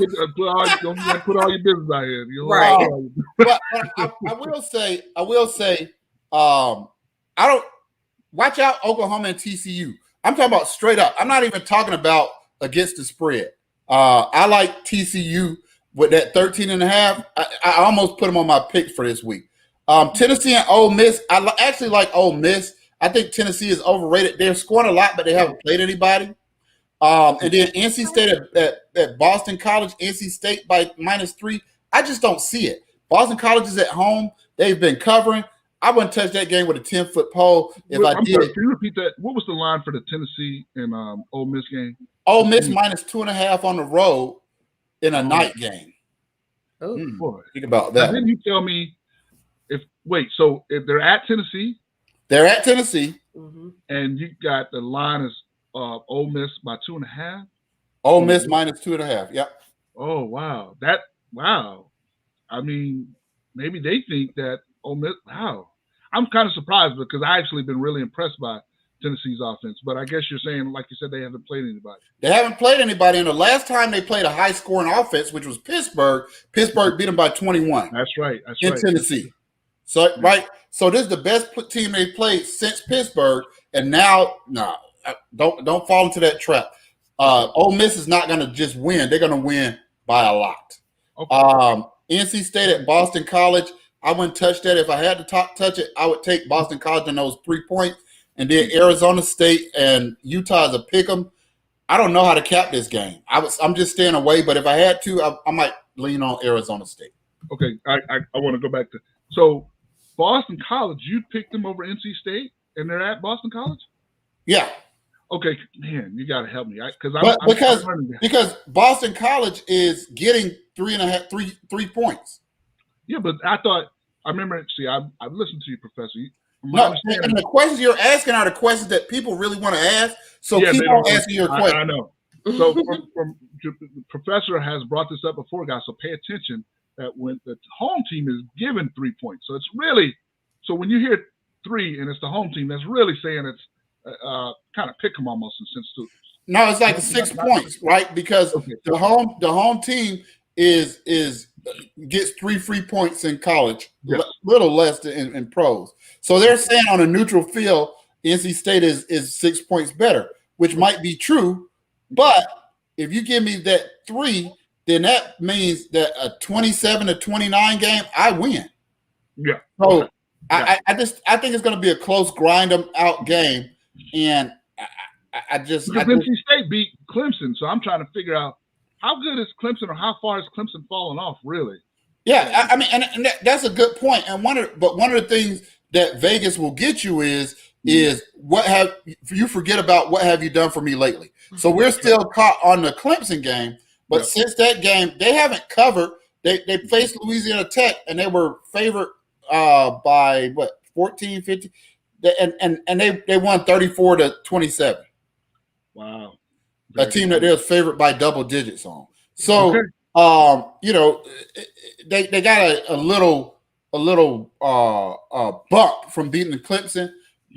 put all your business out here. Right. But I will say, I don't watch out Oklahoma and TCU. I'm talking about straight up. I'm not even talking about against the spread. I like TCU with that 13.5. I almost put them on my pick for this week. Tennessee and Ole Miss. I actually like Ole Miss. I think Tennessee is overrated. They're scoring a lot, but they haven't played anybody. And then NC State at Boston College. NC State by -3. I just don't see it. Boston College is at home. They've been covering. I wouldn't touch that game with a 10-foot pole if I did. Sorry, can you repeat that? What was the line for the Tennessee and Ole Miss game? Ole Miss -2.5 on the road in a night game. Oh, boy. Think about that. Now, didn't you tell me so if they're at Tennessee? They're at Tennessee. And you got the line is Ole Miss by 2.5? Ole Miss -2.5, yep. Oh, wow. Wow. I mean, maybe they think that Ole Miss, wow. I'm kind of surprised because I actually been really impressed by Tennessee's offense. But I guess you're saying, like you said, they haven't played anybody. They haven't played anybody. And the last time they played a high-scoring offense, which was Pittsburgh beat them by 21. That's right. In Tennessee. So, right. So this is the best team they've played since Pittsburgh. And now, don't fall into that trap. Ole Miss is not going to just win. They're going to win by a lot. Okay. NC State at Boston College. I wouldn't touch that. If I had to touch it, I would take Boston College in those 3 points. And then Arizona State and Utah is a pick 'em. I don't know how to cap this game. I'm just staying away. But if I had to, I might lean on Arizona State. Okay, I want to go back to so Boston College. You picked them over NC State, and they're at Boston College. Yeah. Okay, man, you got to help me because Boston College is getting 3 points. Yeah, but I remember. See, I've listened to you, Professor. No, and the questions you're asking are the questions that people really want to ask. So keep on asking your questions. I know. So the Professor has brought this up before, guys. So pay attention that when the home team is given 3 points, so it's really when you hear 3 and it's the home team, that's really saying it's kind of pick 'em almost in sense too. No, it's like 6 points, right? Because the home team gets 3 free points in college, little less in pros. So they're saying on a neutral field, NC State is 6 points better, which might be true. But if you give me that 3, then that means that a 27-29 game, I win. Yeah. So I think it's going to be a close grind 'em out game, and because NC State beat Clemson, so I'm trying to figure out how good is Clemson or how far has Clemson fallen off, really? Yeah, I mean, and that's a good point. And one of the things that Vegas will get you is what have you forget about what have you done for me lately? So we're still caught on the Clemson game, but since that game, they haven't covered. They faced Louisiana Tech and they were favored by what 14, 15, and they won 34-27. Wow, a team that they're favored by double digits on. So you know, they got a little bump from beating Clemson,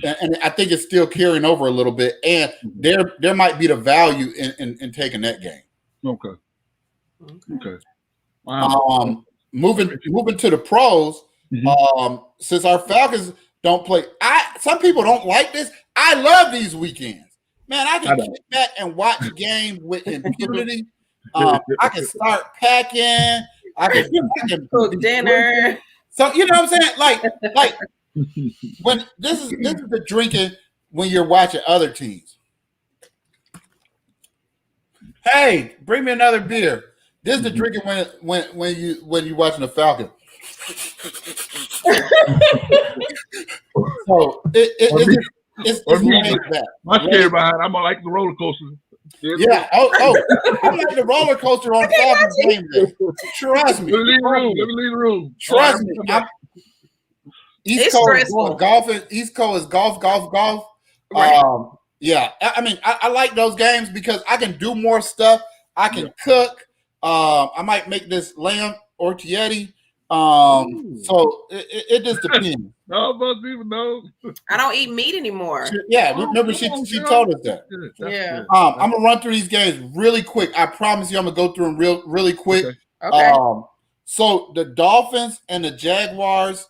and I think it's still carrying over a little bit. And there might be the value in taking that game. Okay. Wow. Moving to the pros. Since our Falcons don't play, some people don't like this. I love these weekends. Man, I can kick back and watch games with impunity. I can start packing. I can cook dinner. So you know what I'm saying? Like when this is the drinking when you're watching other teams. Hey, bring me another beer. This is the drinking when you watching the Falcon. So it's my scary behind. I'm gonna like the roller coaster. Yeah. I'm like the roller coaster on Falcons game day. Trust me. Let me leave the room. Trust me. East Coast is golfing. East Coast is golf. Right. Yeah. I mean, I like those games because I can do more stuff. I can cook. I might make this lamb orchietti. So it just depends. No, most people know. I don't eat meat anymore. Remember she told us that. Yeah. I'm gonna run through these games really quick. I promise you, I'm gonna go through them really quick. Okay. So the Dolphins and the Jaguars.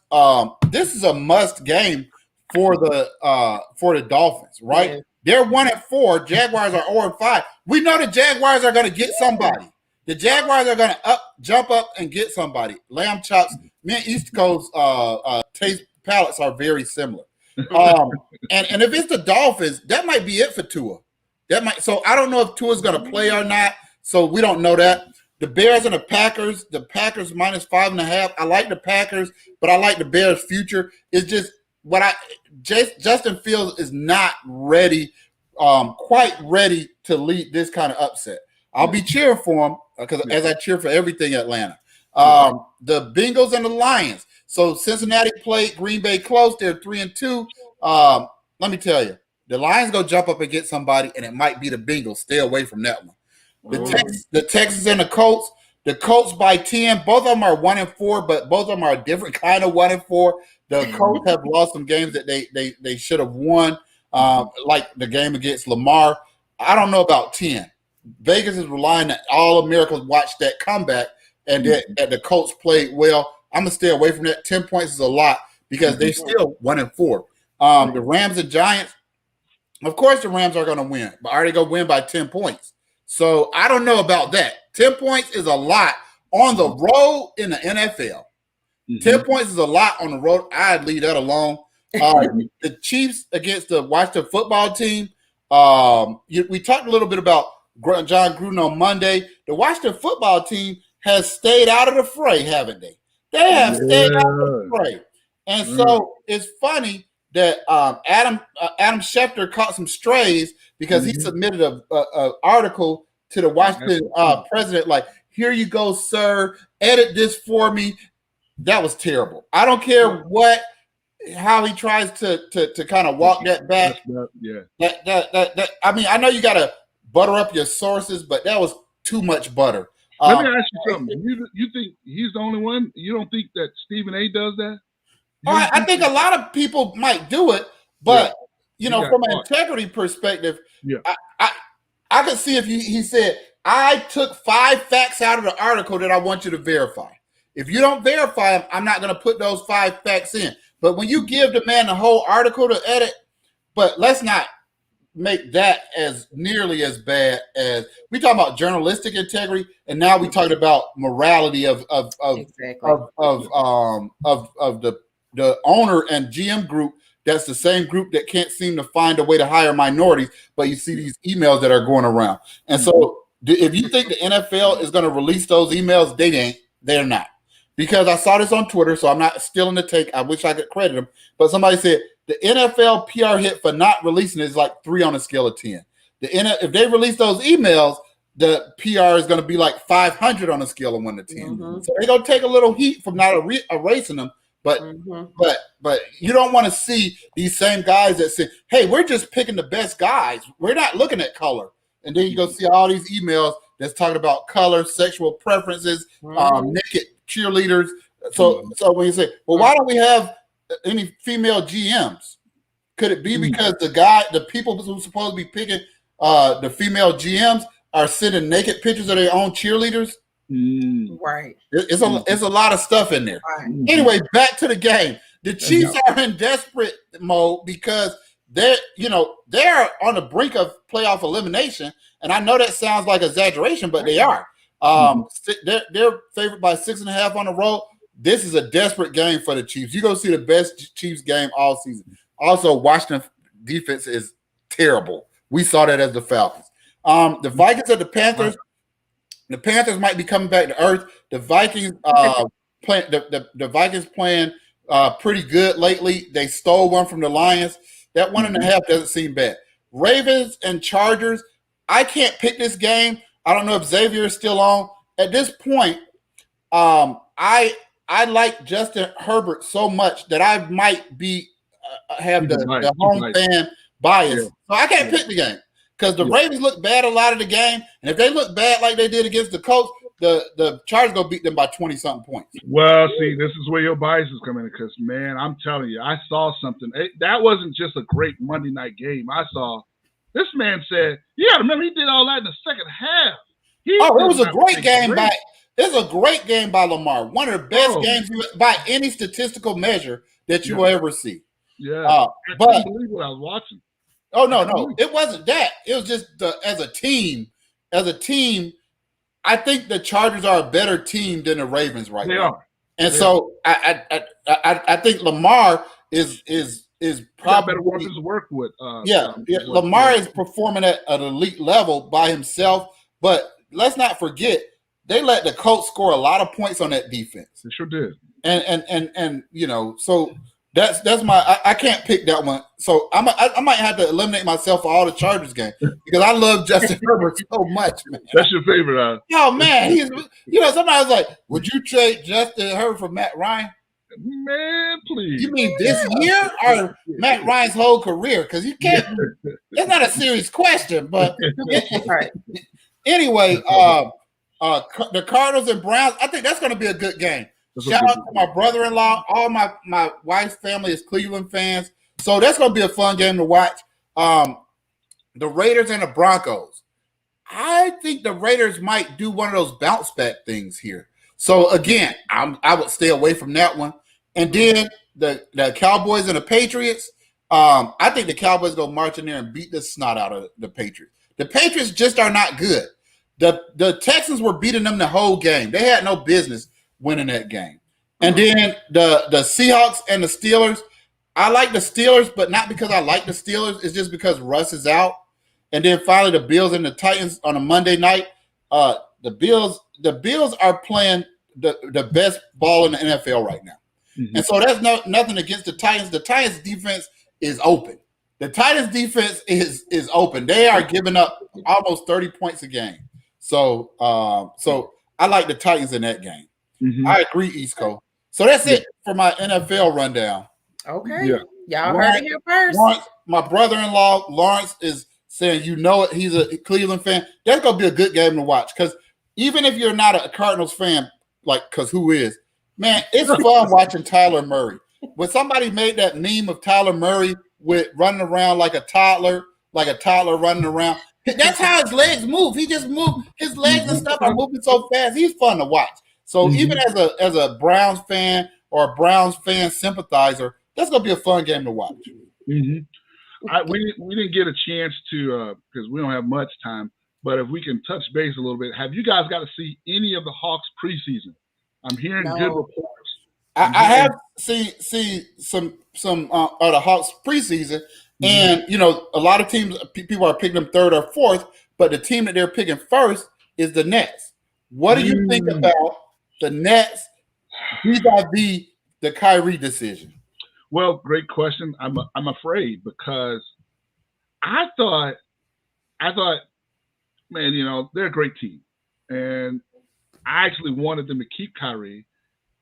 This is a must game for the Dolphins, right? Yeah. They're 1-4. Jaguars are 0-5. We know the Jaguars are gonna get somebody. The Jaguars are going to jump up and get somebody. Lamb chops. Me and East Coast taste palates are very similar. And if it's the Dolphins, that might be it for Tua. So I don't know if Tua's going to play or not. So we don't know that. The Bears and the Packers. The Packers -5.5. I like the Packers, but I like the Bears' future. It's just Justin Fields is not ready, quite ready to lead this kind of upset. I'll be cheering for him because as I cheer for everything Atlanta. The Bengals and the Lions. So Cincinnati played Green Bay close. They're 3-2. Let me tell you, the Lions go jump up and get somebody, and it might be the Bengals. Stay away from that one. The Texans and the Colts. The Colts by 10. Both of them are 1-4, but both of them are a different kind of 1-4. The Colts have lost some games that they should have won, like the game against Lamar. I don't know about 10. Vegas is relying that all Americans watch that comeback and that the Colts played well. I'm going to stay away from that. 10 points is a lot because they're still 1-4. The Rams and Giants, of course the Rams are going to win, but are they going to win by 10 points? So I don't know about that. 10 points is a lot on the road in the NFL. 10 points is a lot on the road. I'd leave that alone. The Chiefs against the Washington football team. We talked a little bit about John Gruden on Monday. The Washington football team has stayed out of the fray, haven't they? They have stayed out of the fray. And so it's funny that Adam Schefter caught some strays because he submitted a article to the Washington president like, here you go, sir. Edit this for me. That was terrible. I don't care how he tries to kind of walk that back. That I mean, I know you got to butter up your sources, but that was too much butter. Let me ask you something. You think he's the only one? You don't think that Stephen A. does that? I think a lot of people might do it, but from an integrity perspective, I could see if he said, I took 5 facts out of the article that I want you to verify. If you don't verify them, I'm not going to put those 5 facts in. But when you give the man the whole article to edit, but let's not make that as nearly as bad as we talk about journalistic integrity, and now we talking about morality of the owner and GM group. That's the same group that can't seem to find a way to hire minorities, but you see these emails that are going around. And so if you think the NFL is going to release those emails, they're not. because I saw this on Twitter, so I'm not stealing the take. I wish I could credit them, but somebody said the NFL PR hit for not releasing it is like 3 on a scale of 10. If they release those emails, the PR is going to be like 500 on a scale of 1 to 10. Mm-hmm. So they're going to take a little heat from not erasing them. But you don't want to see these same guys that say, "Hey, we're just picking the best guys. We're not looking at color." And then you go see all these emails that's talking about color, sexual preferences, naked cheerleaders. So when you say, "Well, why don't we have any female GMs?" Could it be because the people who are supposed to be picking the female GMs are sending naked pictures of their own cheerleaders? Right. It's a lot of stuff in there. Right. Anyway, back to the game. The Chiefs are in desperate mode because they're on the brink of playoff elimination. And I know that sounds like exaggeration, but they are. They're favored by 6.5 on the road. This is a desperate game for the Chiefs. You're going to see the best Chiefs game all season. Also, Washington defense is terrible. We saw that as the Falcons. The Vikings and the Panthers. The Panthers might be coming back to earth. The Vikings the Vikings playing pretty good lately. They stole one from the Lions. That 1.5 doesn't seem bad. Ravens and Chargers. I can't pick this game. I don't know if Xavier is still on. At this point, I like Justin Herbert so much that I might be have the home fan bias. So I can't pick the game. Because the Ravens look bad a lot of the game, and if they look bad like they did against the Colts, the Chargers go beat them by 20-something points. Well, see, this is where your biases come in. Because man, I'm telling you, I saw something. That wasn't just a great Monday night game. I saw this man said, "You got to remember, he did all that in the second half." It was a great game by. It's a great game by Lamar. One of the best games by any statistical measure that you will ever see. Yeah, I couldn't believe what I was watching. Oh, no. It wasn't that. It was just as a team, I think the Chargers are a better team than the Ravens right now. They are. And so I think Lamar is probably better weapons to work with. Lamar is performing at an elite level by himself. But let's not forget, they let the Colts score a lot of points on that defense. They sure did. And so that's my I can't pick that one. So I might have to eliminate myself for all the Chargers games because I love Justin Herbert so much, man. That's your favorite, Oh man, somebody was like, "Would you trade Justin Herbert for Matt Ryan?" Man, please. You mean this year or Matt Ryan's whole career? Because you can't. It's not a serious question, but anyway, the Cardinals and Browns. I think that's going to be a good game. Shout out to my brother-in-law. All my wife's family is Cleveland fans. So that's going to be a fun game to watch. The Raiders and the Broncos. I think the Raiders might do one of those bounce back things here. So, again, I would stay away from that one. And then the Cowboys and the Patriots. I think the Cowboys go march in there and beat the snot out of the Patriots. The Patriots just are not good. The Texans were beating them the whole game. They had no business winning that game. And then the Seahawks and the Steelers. I like the Steelers, but not because I like the Steelers. It's just because Russ is out. And then finally the Bills and the Titans on a Monday night. The Bills are playing the best ball in the NFL right now. Mm-hmm. And so that's nothing against the Titans. The Titans defense is open. The Titans defense is open. They are giving up almost 30 points a game. So I like the Titans in that game. Mm-hmm. I agree, East Coast. So that's it for my NFL rundown. Okay. Yeah. Y'all heard it here first. Lawrence, my brother-in-law, Lawrence, is saying, he's a Cleveland fan. That's going to be a good game to watch because even if you're not a Cardinals fan, because who is? Man, it's fun watching Tyler Murray. When somebody made that meme of Tyler Murray with running around like a toddler running around, that's how his legs move. He just moves. His legs and stuff are moving so fast. He's fun to watch. So even as a Browns fan or a Browns fan sympathizer, that's going to be a fun game to watch. Mm-hmm. We didn't get a chance to because we don't have much time. But if we can touch base a little bit, have you guys got to see any of the Hawks preseason? I'm hearing good reports. I have seen some of the Hawks preseason, and a lot of teams people are picking them third or fourth, but the team that they're picking first is the Nets. What do you think about the Nets vis-a-vis the Kyrie decision? Well, great question. I'm afraid because I thought, man, they're a great team, and I actually wanted them to keep Kyrie,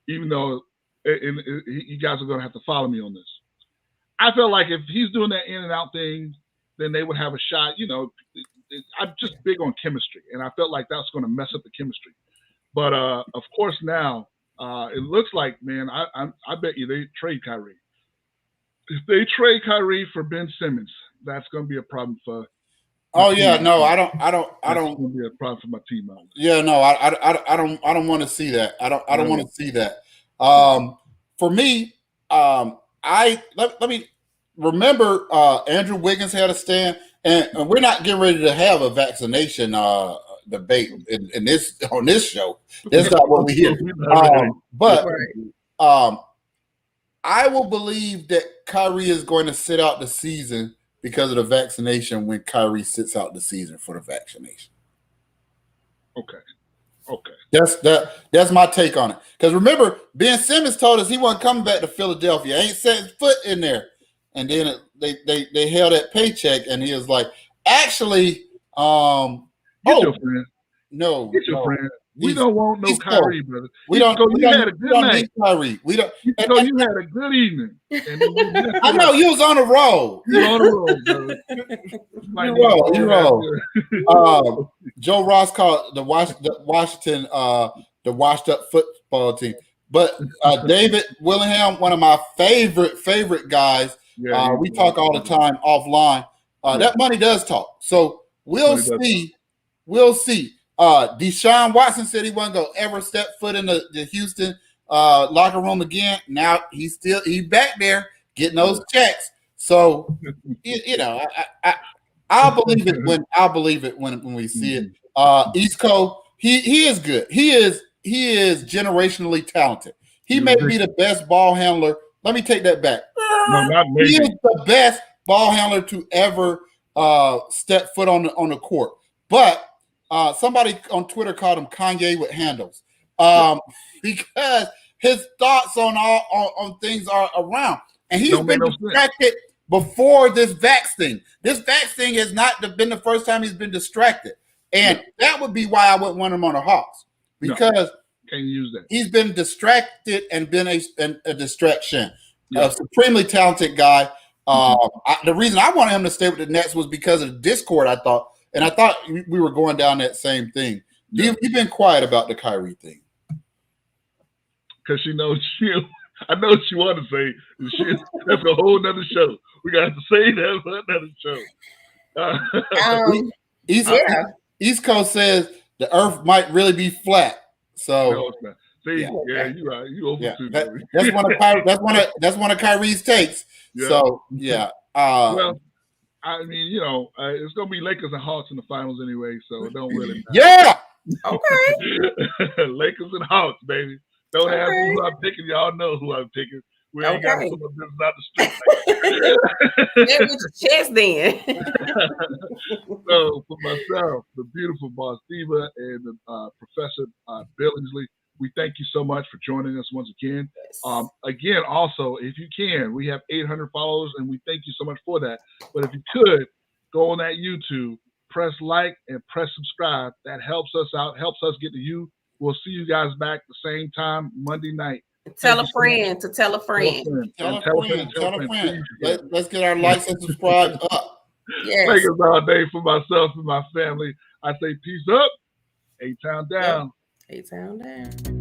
even though you guys are going to have to follow me on this. I felt like if he's doing that in and out thing, then they would have a shot. I'm just big on chemistry, and I felt like that's going to mess up the chemistry. But of course now it looks like, man, I bet you they trade Kyrie. If they trade Kyrie for Ben Simmons, that's going to be a problem for. Oh yeah, no, I don't. That's going to be a problem for my team. Yeah, no, I don't want to see that. I don't want to see that. For me, let me remember. Andrew Wiggins had a stand, and we're not getting ready to have a vaccination debate in this on this show. That's not what we hear. But I will believe that Kyrie is going to sit out the season because of the vaccination when Kyrie sits out the season for the vaccination. Okay. That's my take on it. Because remember, Ben Simmons told us he wasn't coming back to Philadelphia. Ain't set his foot in there. And then they held that paycheck, and he was like, actually, your friend. No. Get your friend. We don't want no Kyrie, brother. You had a good night. Kyrie. You had a good evening. I know you was on the road. You on the road, brother. You roll. Joe Ross called the Washington the washed up football team. But David Willingham, one of my favorite guys. Yeah, we talk all the time offline. That money does talk. So we'll see. We'll see. Deshaun Watson said he wasn't gonna ever step foot in the Houston locker room again. Now he's back there getting those checks. So I'll believe it when we see it. East Coast, he is good. He is generationally talented. He may be the best ball handler. Let me take that back. No, not maybe. He is the best ball handler to ever step foot on the court. But somebody on Twitter called him Kanye with handles because his thoughts on things are around. And he's been distracted before this vax thing. This vax thing has not been the first time he's been distracted. And that would be why I wouldn't want him on the Hawks. Because can't use that. He's been distracted and been a distraction. A supremely talented guy. The reason I wanted him to stay with the Nets was because of the Discord, I thought. And I thought we were going down that same thing. You've been quiet about the Kyrie thing. Because she knows I know what she want to say. That's a whole nother show. We got to say that for another show. East Coast says the Earth might really be flat. So no, it's not. See, you're right. You over too. That's one of Kyrie's takes. Yeah. So well, I mean, it's gonna be Lakers and Hawks in the finals anyway, so it don't really matter. Yeah. Okay. Lakers and Hawks, baby. Don't ask me who I'm picking. Y'all know who I'm picking. We ain't got to put my business out the street. Get with your chest then. So for myself, the beautiful Boss Diva, and Professor Billingsley, we thank you so much for joining us once again. Yes. Again, also, if you can, we have 800 followers, and we thank you so much for that. But if you could, go on that YouTube, press like, and press subscribe. That helps us out, helps us get to you. We'll see you guys back the same time Monday night. Tell a friend to tell a friend. Tell a friend. Let's get our likes and subscribe up. Yes. Thank us all day for myself and my family. I say peace up. A-Town down. A-Town down.